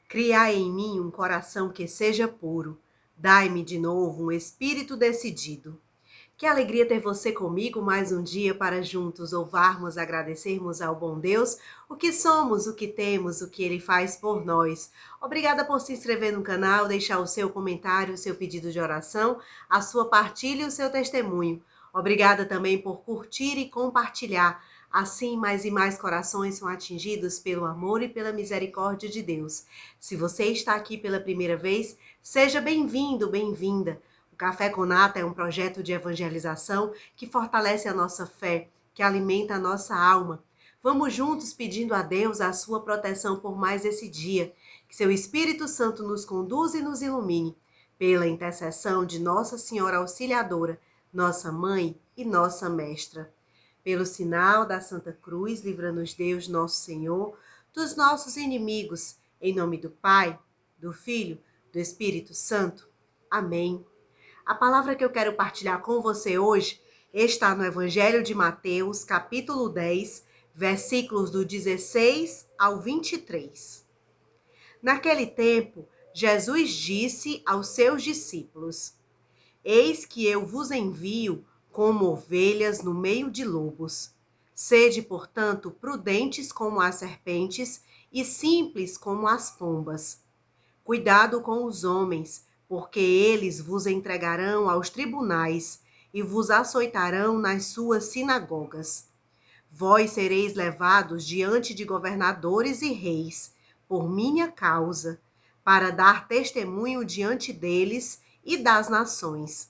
Criai em mim um coração que seja puro. Dai-me de novo um espírito decidido. Que alegria ter você comigo mais um dia para juntos louvarmos, agradecermos ao bom Deus o que somos, o que temos, o que Ele faz por nós. Obrigada por se inscrever no canal, deixar o seu comentário, o seu pedido de oração, a sua partilha e o seu testemunho. Obrigada também por curtir e compartilhar. Assim, mais e mais corações são atingidos pelo amor e pela misericórdia de Deus. Se você está aqui pela primeira vez, seja bem-vindo, bem-vinda. O Café com Nata é um projeto de evangelização que fortalece a nossa fé, que alimenta a nossa alma. Vamos juntos pedindo a Deus a sua proteção por mais esse dia. Que seu Espírito Santo nos conduza e nos ilumine. Pela intercessão de Nossa Senhora Auxiliadora, nossa Mãe e nossa Mestra. Pelo sinal da Santa Cruz, livra-nos Deus, nosso Senhor, dos nossos inimigos. Em nome do Pai, do Filho, do Espírito Santo. Amém. A palavra que eu quero partilhar com você hoje está no Evangelho de Mateus, capítulo 10, versículos do 16 ao 23. Naquele tempo, Jesus disse aos seus discípulos: Eis que eu vos envio como ovelhas no meio de lobos. Sede, portanto, prudentes como as serpentes e simples como as pombas. Cuidado com os homens, porque eles vos entregarão aos tribunais e vos açoitarão nas suas sinagogas. Vós sereis levados diante de governadores e reis, por minha causa, para dar testemunho diante deles e das nações.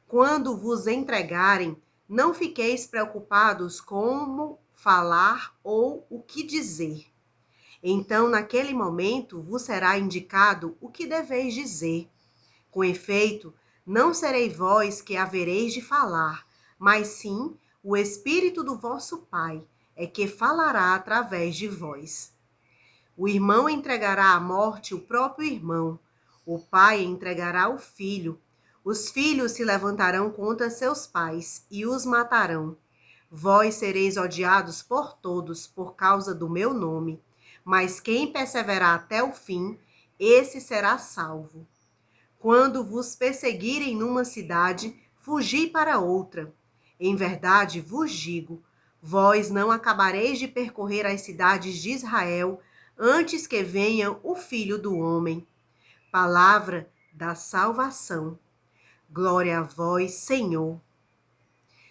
Quando vos entregarem, não fiqueis preocupados como falar ou o que dizer. Então, naquele momento, vos será indicado o que deveis dizer. Com efeito, não serei vós que havereis de falar, mas sim o Espírito do vosso Pai é que falará através de vós. O irmão entregará à morte o próprio irmão, o pai entregará o filho. Os filhos se levantarão contra seus pais e os matarão. Vós sereis odiados por todos por causa do meu nome, mas quem perseverar até o fim, esse será salvo. Quando vos perseguirem numa cidade, fugi para outra. Em verdade vos digo, vós não acabareis de percorrer as cidades de Israel antes que venha o Filho do Homem. Palavra da salvação. Glória a vós, Senhor.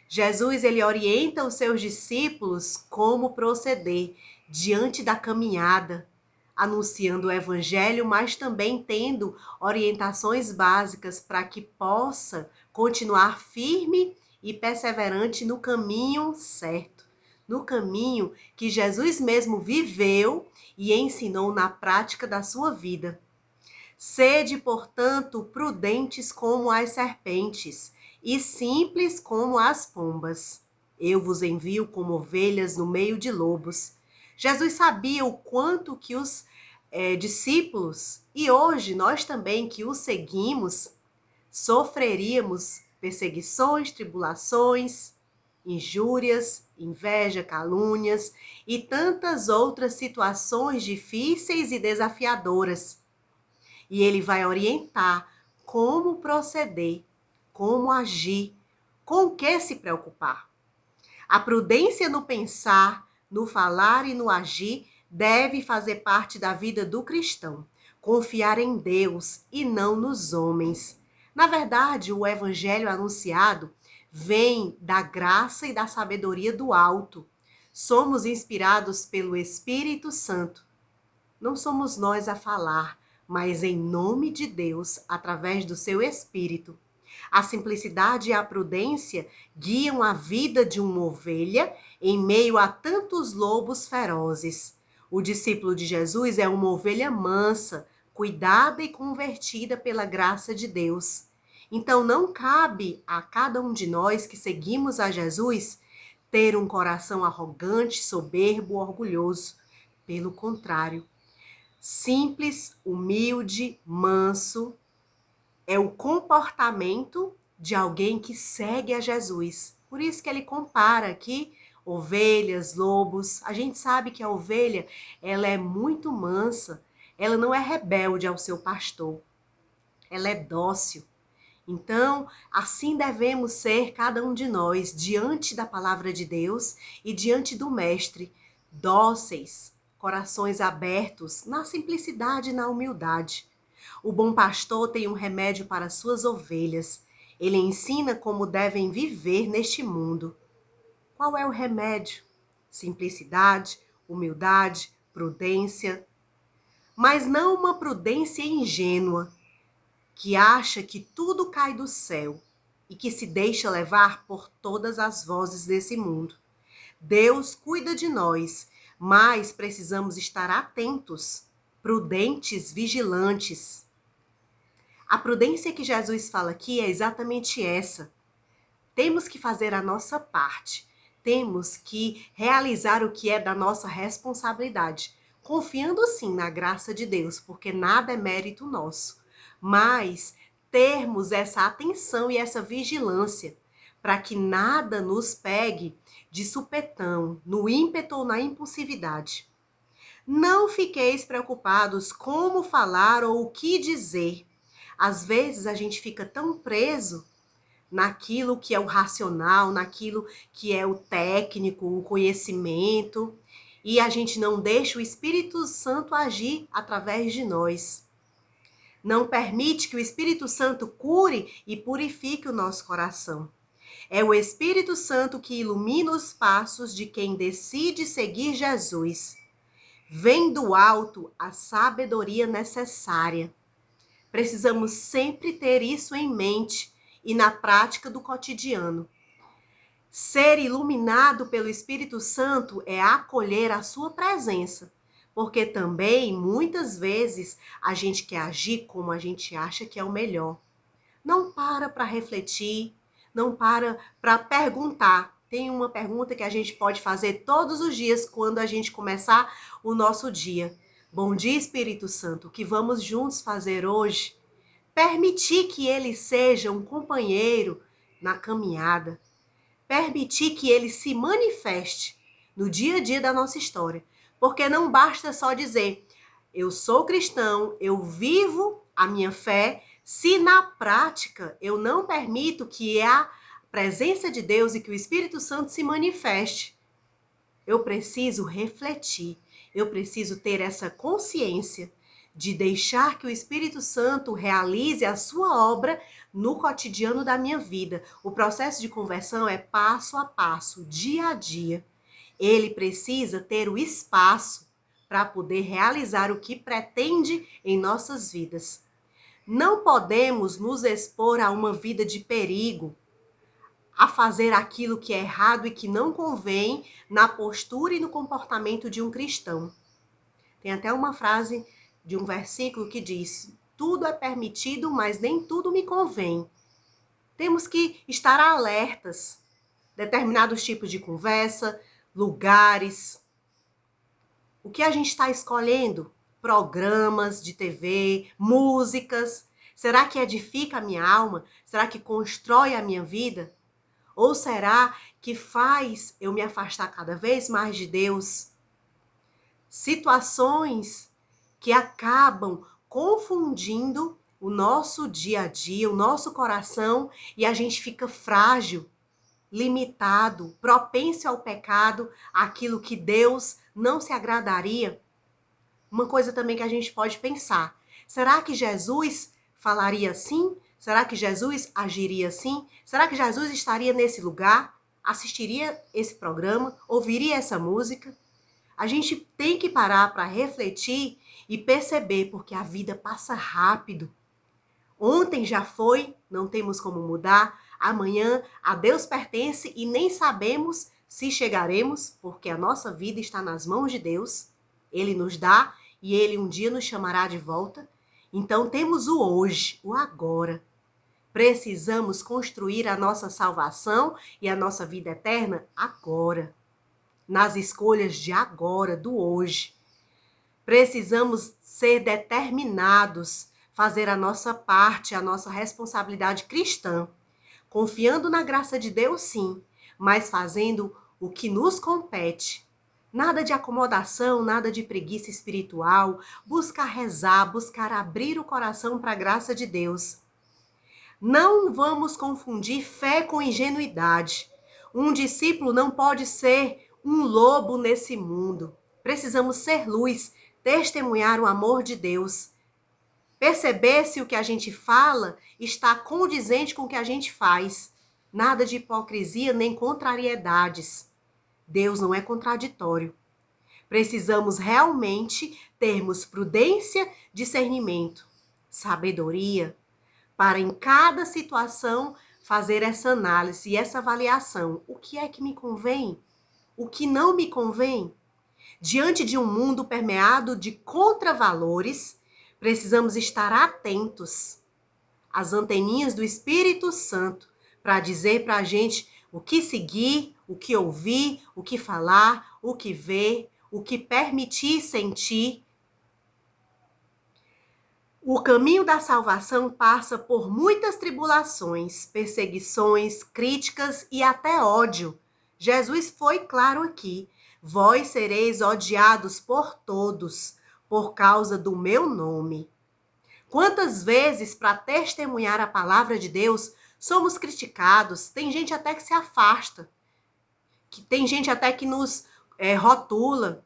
Jesus, ele orienta os seus discípulos como proceder diante da caminhada, anunciando o evangelho, mas também tendo orientações básicas para que possa continuar firme e perseverante no caminho certo, no caminho que Jesus mesmo viveu e ensinou na prática da sua vida. Sede, portanto, prudentes como as serpentes e simples como as pombas. Eu vos envio como ovelhas no meio de lobos. Jesus sabia o quanto que os discípulos, e hoje nós também que os seguimos, sofreríamos perseguições, tribulações, injúrias, inveja, calúnias e tantas outras situações difíceis e desafiadoras. E ele vai orientar como proceder, como agir, com o que se preocupar. A prudência no pensar, no falar e no agir deve fazer parte da vida do cristão. Confiar em Deus e não nos homens. Na verdade, o evangelho anunciado vem da graça e da sabedoria do alto. Somos inspirados pelo Espírito Santo. Não somos nós a falar, mas em nome de Deus, através do seu Espírito. A simplicidade e a prudência guiam a vida de uma ovelha em meio a tantos lobos ferozes. O discípulo de Jesus é uma ovelha mansa, cuidada e convertida pela graça de Deus. Então não cabe a cada um de nós que seguimos a Jesus ter um coração arrogante, soberbo, orgulhoso. Pelo contrário, simples, humilde, manso, é o comportamento de alguém que segue a Jesus. Por isso que ele compara aqui ovelhas, lobos. A gente sabe que a ovelha, ela é muito mansa, Ela não é rebelde ao seu pastor. Ela é dócil. Então, assim devemos ser cada um de nós diante da palavra de Deus e diante do Mestre, dóceis, corações abertos, na simplicidade e na humildade. O bom pastor tem um remédio para as suas ovelhas. Ele ensina como devem viver neste mundo. Qual é o remédio? Simplicidade, humildade, prudência, mas não uma prudência ingênua, que acha que tudo cai do céu e que se deixa levar por todas as vozes desse mundo. Deus cuida de nós, mas precisamos estar atentos, prudentes, vigilantes. A prudência que Jesus fala aqui é exatamente essa. Temos que fazer a nossa parte. Temos que realizar o que é da nossa responsabilidade, confiando sim na graça de Deus, porque nada é mérito nosso. Mas termos essa atenção e essa vigilância para que nada nos pegue de supetão, no ímpeto ou na impulsividade. Não fiqueis preocupados como falar ou o que dizer. Às vezes a gente fica tão preso naquilo que é o racional, naquilo que é o técnico, o conhecimento, e a gente não deixa o Espírito Santo agir através de nós. Não permite que o Espírito Santo cure e purifique o nosso coração. É o Espírito Santo que ilumina os passos de quem decide seguir Jesus. Vem do alto a sabedoria necessária. Precisamos sempre ter isso em mente e na prática do cotidiano. Ser iluminado pelo Espírito Santo é acolher a sua presença, porque também, muitas vezes, a gente quer agir como a gente acha que é o melhor. Não para refletir, não para perguntar. Tem uma pergunta que a gente pode fazer todos os dias quando a gente começar o nosso dia. Bom dia, Espírito Santo, o que vamos juntos fazer hoje? Permitir que ele seja um companheiro na caminhada. Permitir que ele se manifeste no dia a dia da nossa história. Porque não basta só dizer, eu sou cristão, eu vivo a minha fé, se na prática eu não permito que a presença de Deus e que o Espírito Santo se manifeste. Eu preciso refletir, eu preciso ter essa consciência de deixar que o Espírito Santo realize a sua obra no cotidiano da minha vida. O processo de conversão é passo a passo, dia a dia. Ele precisa ter o espaço para poder realizar o que pretende em nossas vidas. Não podemos nos expor a uma vida de perigo, a fazer aquilo que é errado e que não convém na postura e no comportamento de um cristão. Tem até uma frase de um versículo que diz: tudo é permitido, mas nem tudo me convém. Temos que estar alertas. Determinados tipos de conversa, lugares. O que a gente está escolhendo? Programas de TV, músicas. Será que edifica a minha alma? Será que constrói a minha vida? Ou será que faz eu me afastar cada vez mais de Deus? Situações que acabam confundindo o nosso dia a dia, o nosso coração, e a gente fica frágil, limitado, propenso ao pecado, aquilo que Deus não se agradaria. Uma coisa também que a gente pode pensar, será que Jesus falaria assim? Será que Jesus agiria assim? Será que Jesus estaria nesse lugar? Assistiria esse programa? Ouviria essa música? A gente tem que parar para refletir e perceber, porque a vida passa rápido. Ontem já foi, não temos como mudar. Amanhã a Deus pertence e nem sabemos se chegaremos, porque a nossa vida está nas mãos de Deus. Ele nos dá e Ele um dia nos chamará de volta. Então temos o hoje, o agora. Precisamos construir a nossa salvação e a nossa vida eterna agora. Nas escolhas de agora, do hoje. Precisamos ser determinados, fazer a nossa parte, a nossa responsabilidade cristã, confiando na graça de Deus, sim, mas fazendo o que nos compete. Nada de acomodação, nada de preguiça espiritual. Buscar rezar, buscar abrir o coração para a graça de Deus. Não vamos confundir fé com ingenuidade. Um discípulo não pode ser um lobo nesse mundo. Precisamos ser luz, testemunhar o amor de Deus. Perceber se o que a gente fala está condizente com o que a gente faz. Nada de hipocrisia nem contrariedades. Deus não é contraditório. Precisamos realmente termos prudência, discernimento, sabedoria, para em cada situação fazer essa análise e essa avaliação. O que é que me convém? O que não me convém? Diante de um mundo permeado de contravalores, precisamos estar atentos às anteninhas do Espírito Santo para dizer para a gente o que seguir, o que ouvir, o que falar, o que ver, o que permitir sentir. O caminho da salvação passa por muitas tribulações, perseguições, críticas e até ódio. Jesus foi claro aqui: vós sereis odiados por todos, por causa do meu nome. Quantas vezes, para testemunhar a palavra de Deus, somos criticados? Tem gente até que se afasta, tem gente até que nos rotula,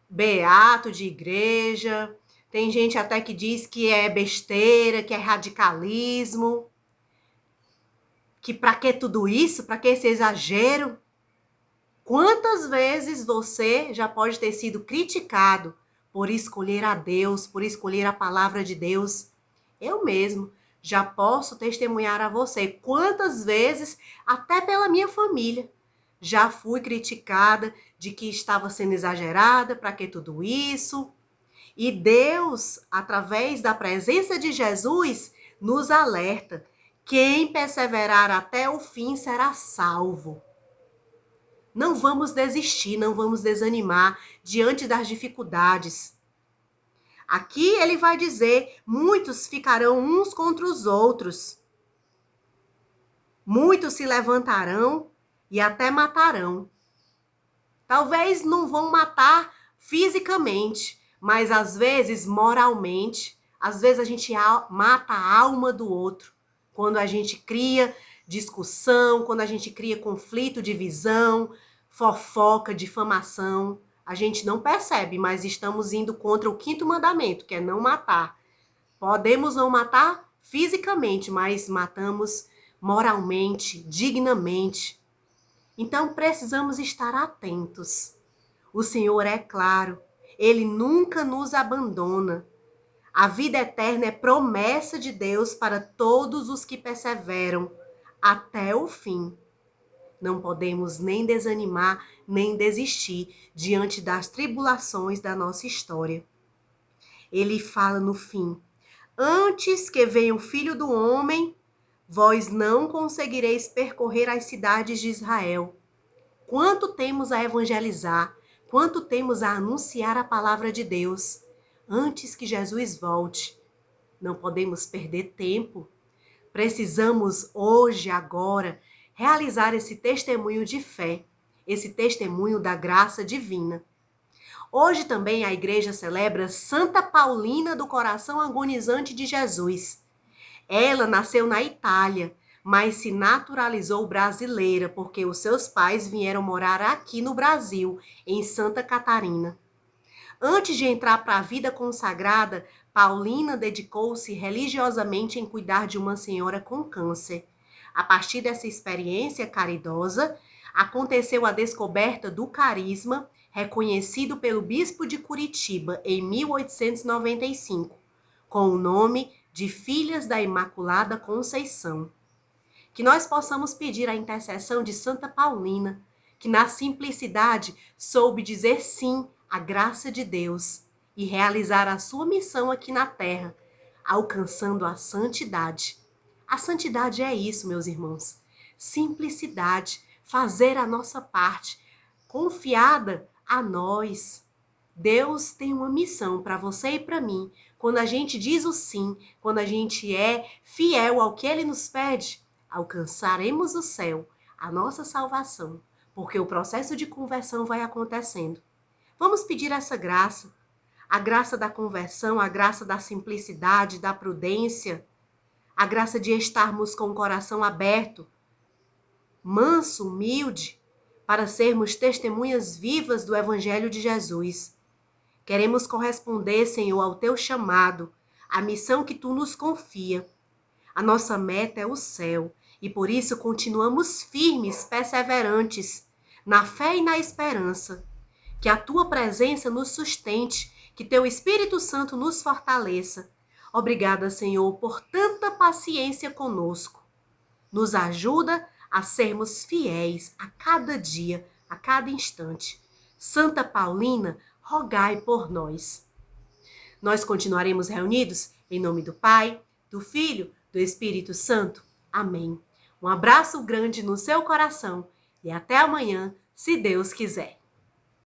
beato de igreja. Tem gente até que diz que é besteira, que é radicalismo. Que para que tudo isso? Para que esse exagero? Quantas vezes você já pode ter sido criticado por escolher a Deus, por escolher a palavra de Deus? Eu mesmo já posso testemunhar a você quantas vezes, até pela minha família, já fui criticada de que estava sendo exagerada, para que tudo isso? E Deus, através da presença de Jesus, nos alerta: quem perseverar até o fim será salvo. Não vamos desistir, não vamos desanimar diante das dificuldades. Aqui ele vai dizer: muitos ficarão uns contra os outros. Muitos se levantarão e até matarão. Talvez não vão matar fisicamente, mas às vezes moralmente. Às vezes a gente mata a alma do outro. Quando a gente cria discussão, quando a gente cria conflito, divisão, fofoca, difamação, a gente não percebe, mas estamos indo contra o 5º mandamento, que é não matar. Podemos não matar fisicamente, mas matamos moralmente, dignamente. Então precisamos estar atentos. O Senhor é claro, Ele nunca nos abandona. A vida eterna é promessa de Deus para todos os que perseveram até o fim. Não podemos nem desanimar, nem desistir diante das tribulações da nossa história. Ele fala no fim: antes que venha o Filho do Homem, vós não conseguireis percorrer as cidades de Israel. Quanto temos a evangelizar, quanto temos a anunciar a palavra de Deus antes que Jesus volte. Não podemos perder tempo. Precisamos hoje, agora, realizar esse testemunho de fé, esse testemunho da graça divina. Hoje também a igreja celebra Santa Paulina do Coração Agonizante de Jesus. Ela nasceu na Itália, mas se naturalizou brasileira porque os seus pais vieram morar aqui no Brasil, em Santa Catarina. Antes de entrar para a vida consagrada, Paulina dedicou-se religiosamente em cuidar de uma senhora com câncer. A partir dessa experiência caridosa, aconteceu a descoberta do carisma, reconhecido pelo bispo de Curitiba em 1895, com o nome de Filhas da Imaculada Conceição. Que nós possamos pedir a intercessão de Santa Paulina, que na simplicidade soube dizer sim à graça de Deus e realizar a sua missão aqui na terra, alcançando a santidade. A santidade é isso, meus irmãos. Simplicidade, fazer a nossa parte, confiada a nós. Deus tem uma missão para você e para mim. Quando a gente diz o sim, quando a gente é fiel ao que Ele nos pede, alcançaremos o céu, a nossa salvação, porque o processo de conversão vai acontecendo. Vamos pedir essa graça, a graça da conversão, a graça da simplicidade, da prudência, a graça de estarmos com o coração aberto, manso, humilde, para sermos testemunhas vivas do Evangelho de Jesus. Queremos corresponder, Senhor, ao teu chamado, à missão que tu nos confia. A nossa meta é o céu e por isso continuamos firmes, perseverantes, na fé e na esperança. Que a tua presença nos sustente, que teu Espírito Santo nos fortaleça. Obrigada, Senhor, por tanta paciência conosco. Nos ajuda a sermos fiéis a cada dia, a cada instante. Santa Paulina, rogai por nós. Nós continuaremos reunidos em nome do Pai, do Filho, do Espírito Santo. Amém. Um abraço grande no seu coração e até amanhã, se Deus quiser.